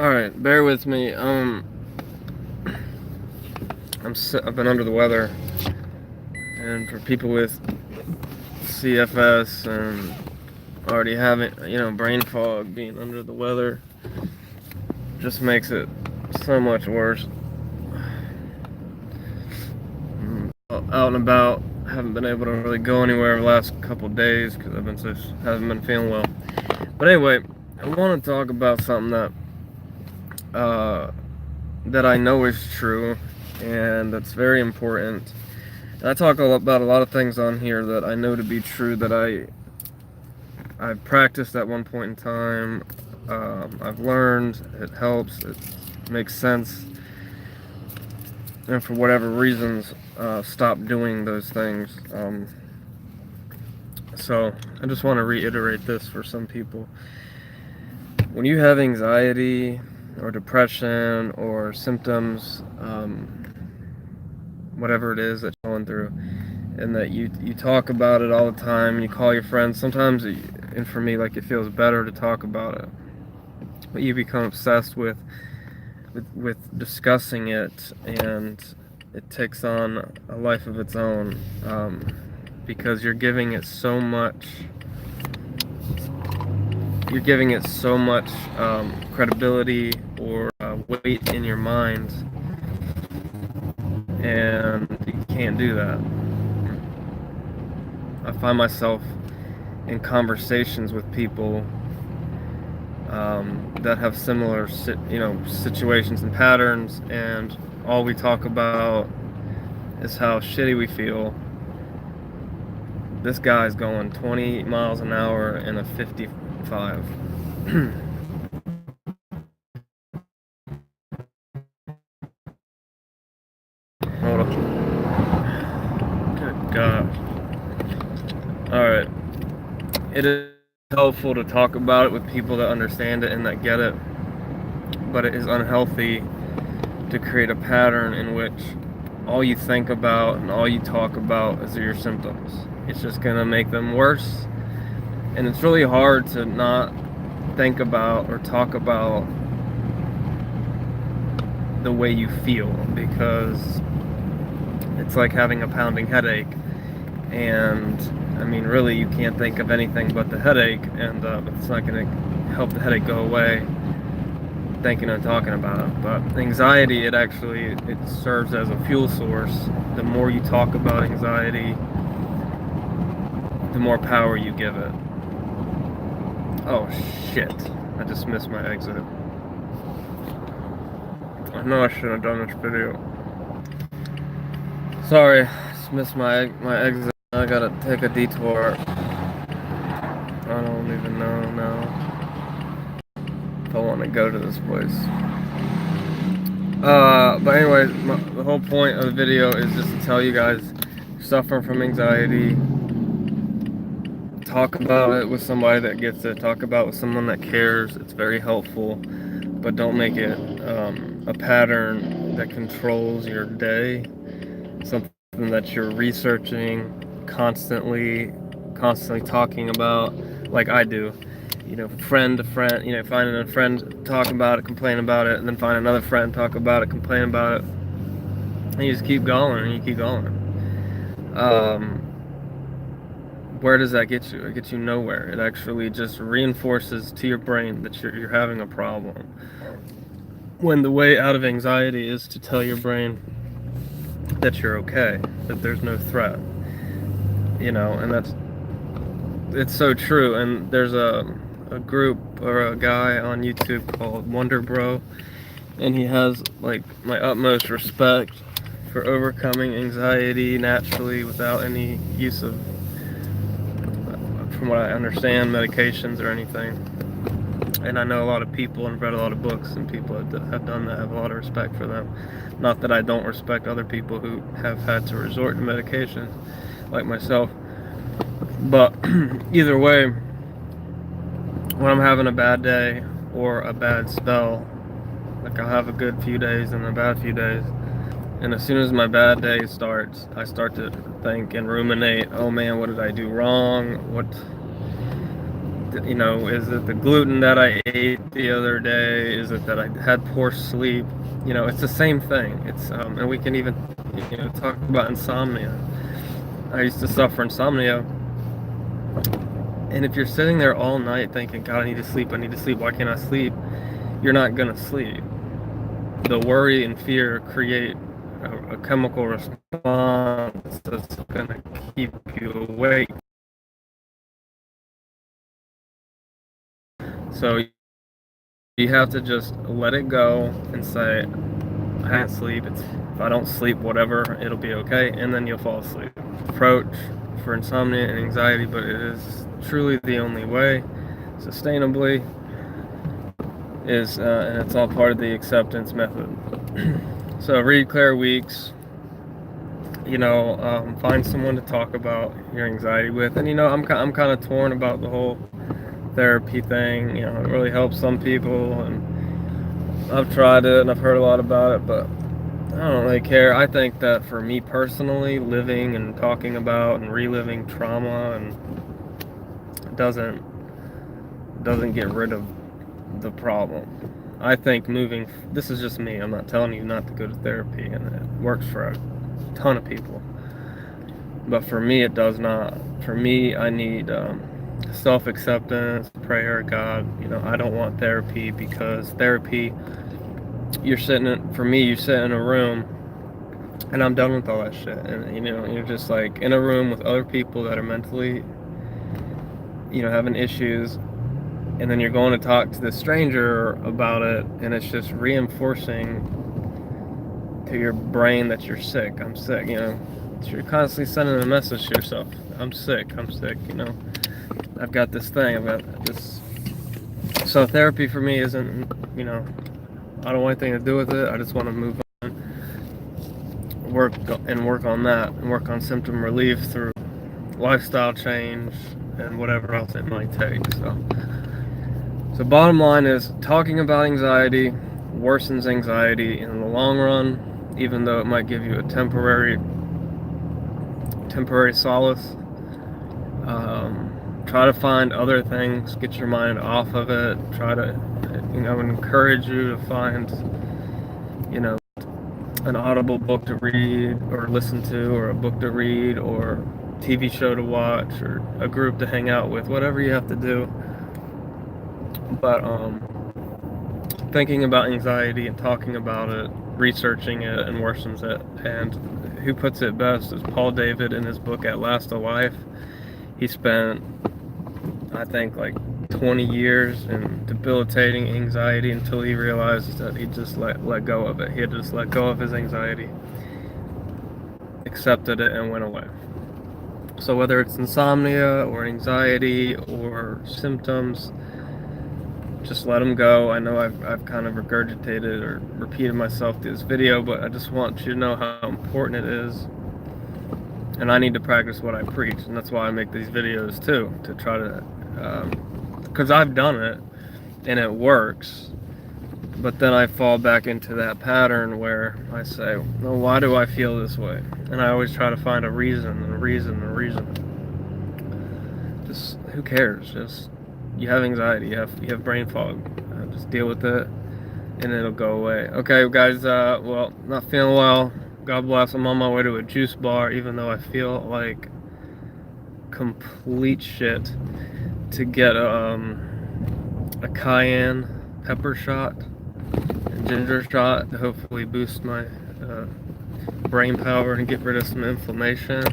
Alright, bear with me. I've been under the weather, and for people with CFS and already having, brain fog, being under the weather just makes it so much worse. Out and about, haven't been able to really go anywhere the last couple of days because haven't been feeling well. But anyway, I want to talk about something that I know is true, and that's very important. And I talk about a lot of things on here that I know to be true, that I've practiced at one point in time. I've learned, it helps, it makes sense, and for whatever reasons, stop doing those things. So I just want to reiterate this for some people. When you have anxiety or depression or symptoms, whatever it is that you're going through, and that you talk about it all the time, you call your friends, sometimes, and for me, like, it feels better to talk about it, but you become obsessed with discussing it, and it takes on a life of its own, because you're giving it so much credibility or weight in your mind, and you can't do that. I find myself in conversations with people that have similar situations and patterns, and all we talk about is how shitty we feel. This guy's going 20 miles an hour in a 55. Hold on. Good God. Alright. It is helpful to talk about it with people that understand it and that get it, but it is unhealthy to create a pattern in which all you think about and all you talk about is your symptoms. It's just going to make them worse, and it's really hard to not think about or talk about the way you feel, because it's like having a pounding headache, and I mean, really, you can't think of anything but the headache, and it's not going to help the headache go away thinking and talking about it. But anxiety, it serves as a fuel source. The more you talk about anxiety, the more power you give it. Oh shit, I just missed my exit. I know I should have done this video. Sorry, just missed my exit. I gotta take a detour. I don't even know now if I want to go to this place. But anyway, the whole point of the video is just to tell you guys, suffering from anxiety, talk about it with somebody that gets it. Talk about it with someone that cares. It's very helpful, but don't make it a pattern that controls your day. Something that you're researching constantly talking about, like I do. Friend to friend, finding a friend, talk about it, complain about it, and then find another friend, talk about it, complain about it, and you just keep going, and you keep going. Where does that get you? It gets you nowhere. It actually just reinforces to your brain that you're having a problem, when the way out of anxiety is to tell your brain that you're okay, that there's no threat, and it's so true. And there's a group or a guy on YouTube called Wonder Bro, and he has like my utmost respect for overcoming anxiety naturally without any use of, from what I understand, medications or anything. And I know a lot of people and read a lot of books, and people have done that. I have a lot of respect for them. Not that I don't respect other people who have had to resort to medication, like myself. But either way, when I'm having a bad day or a bad spell, like I'll have a good few days and a bad few days, and as soon as my bad day starts, I start to think and ruminate, oh man, what did I do wrong? You know, is it the gluten that I ate the other day? Is it that I had poor sleep? You know, it's the same thing. It's and we can even, you know, talk about insomnia. I used to suffer insomnia, and if you're sitting there all night thinking, God, I need to sleep, I need to sleep, why can't I sleep? You're not gonna sleep. The worry and fear create a chemical response that's gonna keep you awake. So you have to just let it go and say, I can't sleep. If I don't sleep, whatever, it'll be okay, and then you'll fall asleep. Approach for insomnia and anxiety, but it is truly the only way, sustainably, is, and it's all part of the acceptance method. So read Claire Weeks. You know, find someone to talk about your anxiety with, and you know, I'm kind of torn about the whole therapy thing. You know, it really helps some people, and I've tried it and I've heard a lot about it, but I don't really care. I think that for me personally, living and talking about and reliving trauma and doesn't get rid of the problem. I think moving, this is just me, I'm not telling you not to go to therapy, and it works for a ton of people, but for me it does not. For me, I need self-acceptance, prayer, God. You know, I don't want therapy, because therapy, you're sitting in a room, and I'm done with all that shit, and you know, you're just like in a room with other people that are mentally, you know, having issues, and then you're going to talk to this stranger about it, and it's just reinforcing to your brain that you're sick. I'm sick, you know. So you're constantly sending a message to yourself, I'm sick, you know, I've got this thing, I've got this. So therapy for me isn't, you know, I don't want anything to do with it. I just want to move on, work on that, and work on symptom relief through lifestyle change and whatever else it might take. So bottom line is, talking about anxiety worsens anxiety in the long run, even though it might give you a temporary solace. Try to find other things, get your mind off of it. Try to, you know, encourage you to find, you know, an audible book to read or listen to, or a book to read, or TV show to watch, or a group to hang out with, whatever you have to do. But thinking about anxiety and talking about it, researching it, and worsens it. And who puts it best is Paul David in his book At Last a Life. He spent, I think, like 20 years in debilitating anxiety until he realized that he just let go of it. He had to just let go of his anxiety, accepted it, and went away. So whether it's insomnia or anxiety or symptoms, just let them go. I know I've kind of regurgitated or repeated myself through this video, but I just want you to know how important it is. And I need to practice what I preach, and that's why I make these videos too, to try to, because I've done it and it works, but then I fall back into that pattern where I say, well, why do I feel this way? And I always try to find a reason. Just, who cares? Just, you have anxiety, you have brain fog, just deal with it and it'll go away. Okay guys, well, not feeling well, God bless. I'm on my way to a juice bar, even though I feel like complete shit, to get a cayenne pepper shot and ginger shot to hopefully boost my brain power and get rid of some inflammation.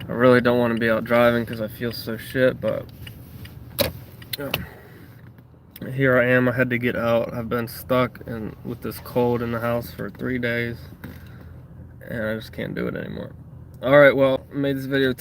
I really don't want to be out driving because I feel so shit, but here I am. I had to get out. I've been stuck with this cold in the house for 3 days, and I just can't do it anymore. Alright, well, I made this video